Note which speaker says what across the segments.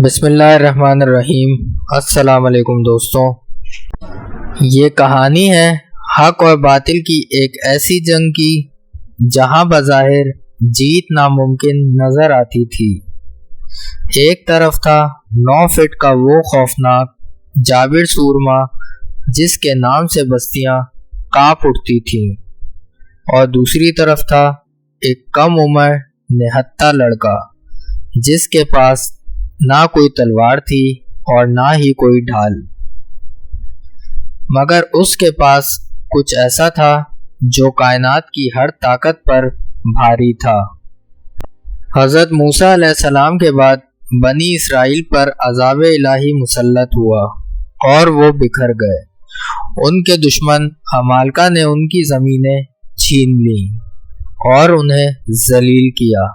Speaker 1: بسم اللہ الرحمن الرحیم۔ السلام علیکم دوستوں، یہ کہانی ہے حق اور باطل کی ایک ایسی جنگ کی جہاں بظاہر جیت ناممکن نظر آتی تھی۔ ایک طرف تھا 9 فٹ کا وہ خوفناک جابر سورما جس کے نام سے بستیاں کانپ اٹھتی تھیں، اور دوسری طرف تھا ایک کم عمر نہتہ لڑکا جس کے پاس نہ کوئی تلوار تھی اور نہ ہی کوئی ڈھال، مگر اس کے پاس کچھ ایسا تھا جو کائنات کی ہر طاقت پر بھاری تھا۔ حضرت موسیٰ علیہ السلام کے بعد بنی اسرائیل پر عذاب الہی مسلط ہوا اور وہ بکھر گئے۔ ان کے دشمن عمالقہ نے ان کی زمینیں چھین لیں اور انہیں ذلیل کیا۔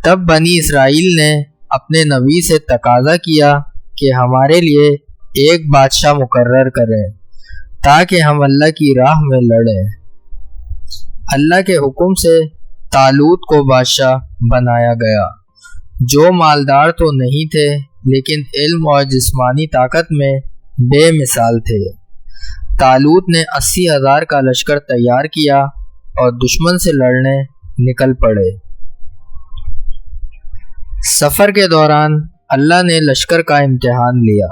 Speaker 1: تب بنی اسرائیل نے اپنے نبی سے تقاضا کیا کہ ہمارے لیے ایک بادشاہ مقرر کریں تاکہ ہم اللہ کی راہ میں لڑیں۔ اللہ کے حکم سے طالوت کو بادشاہ بنایا گیا، جو مالدار تو نہیں تھے لیکن علم اور جسمانی طاقت میں بے مثال تھے۔ طالوت نے 80,000 کا لشکر تیار کیا اور دشمن سے لڑنے نکل پڑے۔ سفر کے دوران اللہ نے لشکر کا امتحان لیا۔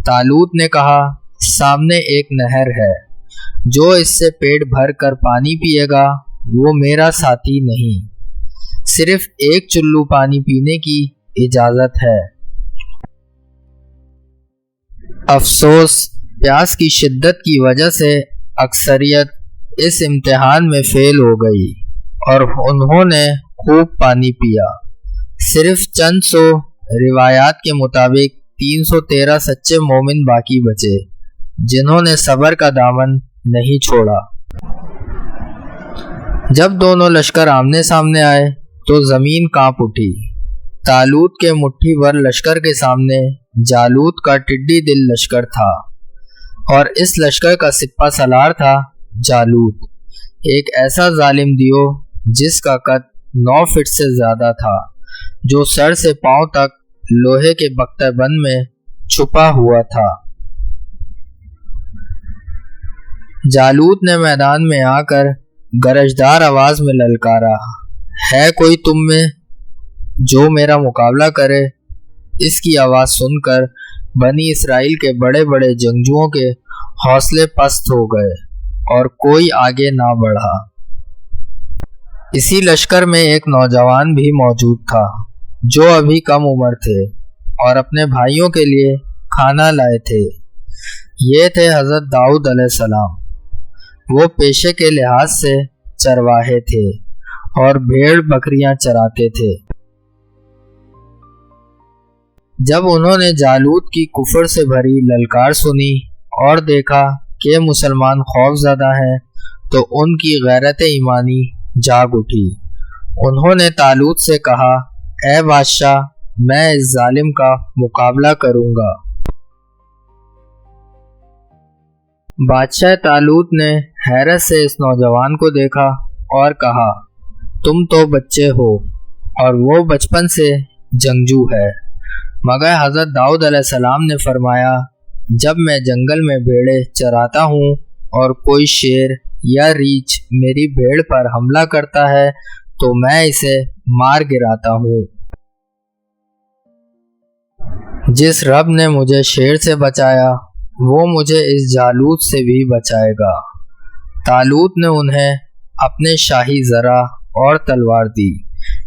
Speaker 1: طالوت نے کہا، سامنے ایک نہر ہے، جو اس سے پیٹ بھر کر پانی پیے گا وہ میرا ساتھی نہیں، صرف ایک چلو پانی پینے کی اجازت ہے۔ افسوس، پیاس کی شدت کی وجہ سے اکثریت اس امتحان میں فیل ہو گئی اور انہوں نے خوب پانی پیا۔ صرف چند سو روایات کے مطابق 313 سچے مومن باقی بچے جنہوں نے صبر کا دامن نہیں چھوڑا۔ جب دونوں لشکر آمنے سامنے آئے تو زمین کانپ اٹھی۔ طالوت کے مٹھی بھر لشکر کے سامنے جالوت کا ٹڈی دل لشکر تھا، اور اس لشکر کا سپہ سالار تھا جالوت، ایک ایسا ظالم دیو جس کا قد 9 فٹ سے زیادہ تھا، جو سر سے پاؤں تک لوہے کے بختہ بند میں چھپا ہوا تھا۔ جالوت نے میدان میں آ کر گرجدار آواز میں للکارا، ہے کوئی تم میں جو میرا مقابلہ کرے؟ اس کی آواز سن کر بنی اسرائیل کے بڑے بڑے جنگجوؤں کے حوصلے پست ہو گئے اور کوئی آگے نہ بڑھا۔ اسی لشکر میں ایک نوجوان بھی موجود تھا جو ابھی کم عمر تھے اور اپنے بھائیوں کے لیے کھانا لائے تھے۔ یہ تھے حضرت داؤد علیہ السلام۔ وہ پیشے کے لحاظ سے چرواہے تھے اور بھیڑ بکریاں چراتے تھے۔ جب انہوں نے جالوت کی کفر سے بھری للکار سنی اور دیکھا کہ مسلمان خوف زدہ ہیں تو ان کی غیرت ایمانی جاگ اٹھی۔ انہوں نے طالوت سے کہا، اے بادشاہ، میں اس ظالم کا مقابلہ کروں گا۔ بادشاہ طالوت نے حیرت سے اس نوجوان کو دیکھا اور کہا، تم تو بچے ہو اور وہ بچپن سے جنگجو ہے۔ مگر حضرت داؤد علیہ السلام نے فرمایا، جب میں جنگل میں بھیڑیں چراتا ہوں اور کوئی شیر یا ریچھ میری بھیڑ پر حملہ کرتا ہے تو میں اسے مار گراتا ہوں۔ جس رب نے مجھے شیر سے بچایا وہ مجھے اس جالوت سے بھی بچائے گا۔ طالوت نے انہیں اپنے شاہی زرہ اور تلوار دی،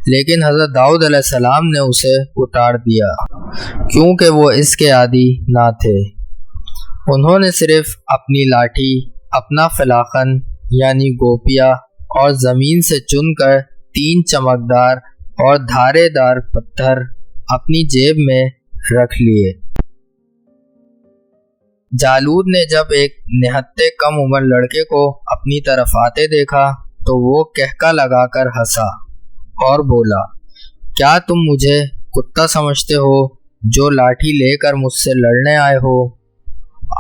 Speaker 1: لیکن حضرت داؤد علیہ السلام نے اسے اتار دیا کیونکہ وہ اس کے عادی نہ تھے۔ انہوں نے صرف اپنی لاٹھی، اپنا فلاخن یعنی گوپیا اور زمین سے چن کر 3 چمکدار اور دھارے دار پتھر اپنی جیب میں رکھ لیے۔ جالوت نے جب ایک نہتے کم عمر لڑکے کو اپنی طرف آتے دیکھا تو وہ کہکا لگا کر ہنسا اور بولا، کیا تم مجھے کتا سمجھتے ہو جو لاٹھی لے کر مجھ سے لڑنے آئے ہو؟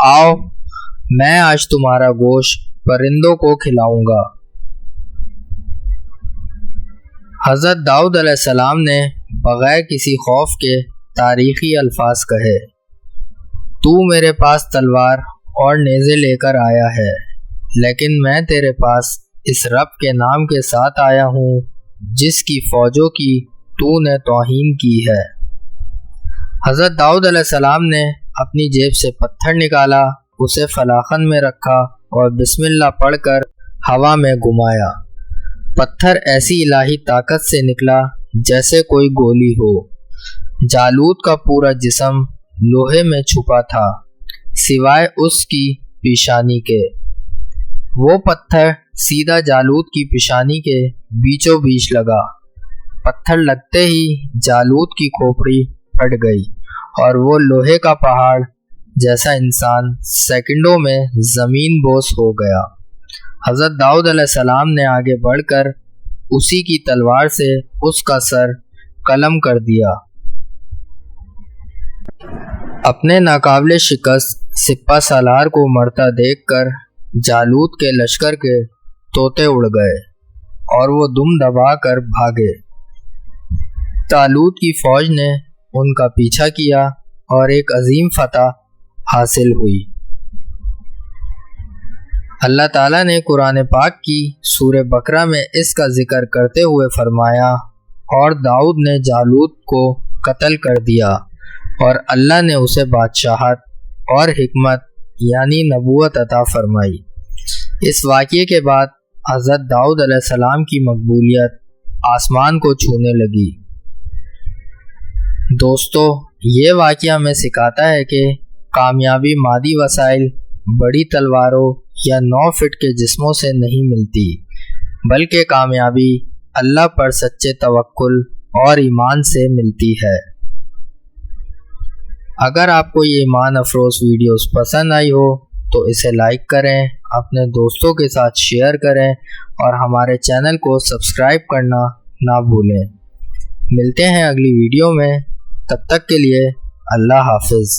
Speaker 1: آؤ، میں آج تمہارا گوشت پرندوں کو کھلاؤں گا۔ حضرت داؤد علیہ السلام نے بغیر کسی خوف کے تاریخی الفاظ کہے، تو میرے پاس تلوار اور نیزے لے کر آیا ہے، لیکن میں تیرے پاس اس رب کے نام کے ساتھ آیا ہوں جس کی فوجوں کی تو نے توہین کی ہے۔ حضرت داؤد علیہ السلام نے اپنی جیب سے پتھر نکالا، اسے فلاخن میں رکھا اور بسم اللہ پڑھ کر ہوا میں گھمایا۔ پتھر ایسی الہی طاقت سے نکلا جیسے کوئی گولی ہو۔ جالوت کا پورا جسم لوہے میں چھپا تھا سوائے اس کی پیشانی کے۔ وہ پتھر سیدھا جالوت کی پیشانی کے بیچوں بیچ لگا۔ پتھر لگتے ہی جالوت کی کھوپڑی پھٹ گئی اور وہ لوہے کا پہاڑ جیسا انسان سیکنڈوں میں زمین بوس ہو گیا۔ حضرت داؤد علیہ السلام نے آگے بڑھ کر اسی کی تلوار سے اس کا سر قلم کر دیا۔ اپنے ناقابل شکست سپہ سالار کو مرتا دیکھ کر جالوت کے لشکر کے طوطے اڑ گئے اور وہ دم دبا کر بھاگے۔ طالوت کی فوج نے ان کا پیچھا کیا اور ایک عظیم فتح حاصل ہوئی۔ اللہ تعالیٰ نے قرآن پاک کی سورہ بقرہ میں اس کا ذکر کرتے ہوئے فرمایا، اور داؤد نے جالوت کو قتل کر دیا اور اللہ نے اسے بادشاہت اور حکمت یعنی نبوت عطا فرمائی۔ اس واقعے کے بعد حضرت داؤد علیہ السلام کی مقبولیت آسمان کو چھونے لگی۔ دوستو، یہ واقعہ ہمیں سکھاتا ہے کہ کامیابی مادی وسائل، بڑی تلواروں یا 9 فٹ کے جسموں سے نہیں ملتی، بلکہ کامیابی اللہ پر سچے توکل اور ایمان سے ملتی ہے۔ اگر آپ کو یہ ایمان افروز ویڈیوز پسند آئی ہو تو اسے لائک کریں، اپنے دوستوں کے ساتھ شیئر کریں اور ہمارے چینل کو سبسکرائب کرنا نہ بھولیں۔ ملتے ہیں اگلی ویڈیو میں، تب تک کے لیے اللہ حافظ۔